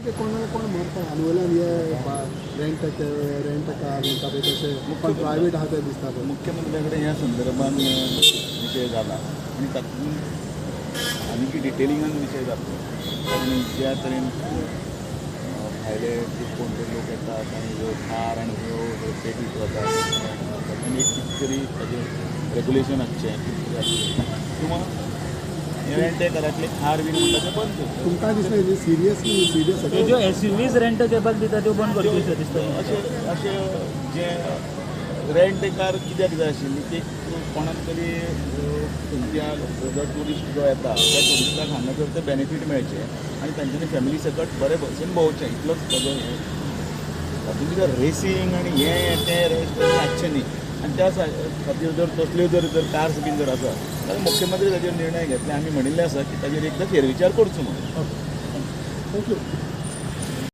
ते कोणाला कोण म्हणता आनी वयल्यान हे रेंट कार म्हणटा पळय तशें पण प्रायवेट आहा ते दिसता पळय. मुख्यमंत्र्या कडेन ह्या संदर्भान विशय जाला आनी तातूंत आनी डिटेलिंगान विशय जातलो. आनी ज्या तरेन भायले कोण तरी लोक येतात आनी ह्यो थार आनी ह्यो पेटीत वतात तातूंत एक कितें तरी ताजें रेगुलेशन हाडचें किंवा रेंटेकारांतले थार बीन म्हणटा ते बंद करचें. तुमकां दिसता सिरियस ज्यो SUVs रेंटेबल दिता त्यो बंद करच्यो दिसता. अशें जे रेंटेकार कित्याक जाय आशिल्ली ती कोणाक तरी खंयच्या जो ट्युरिस्ट जो येता त्या ट्युरिस्टाक हांगा जर ते बेनिफीट मेळचे आनी तांच्यांनी फॅमिली सकट बरे भशेन भोंवचें इतलोच ताजो हें. तातूंत भितर रेसींग आनी हें तें रेजिस्ट्रेशन हाडचें न्ही. आनी त्या खातीर जर तसल्यो जर कार्स बीन जर आसा जाल्यार मुख्यमंत्री ताजेर निर्णय घेतले. आमी म्हणिल्लें आसा की ताजेर एकदां फेरविचार करचो म्हणून. थँक्यू.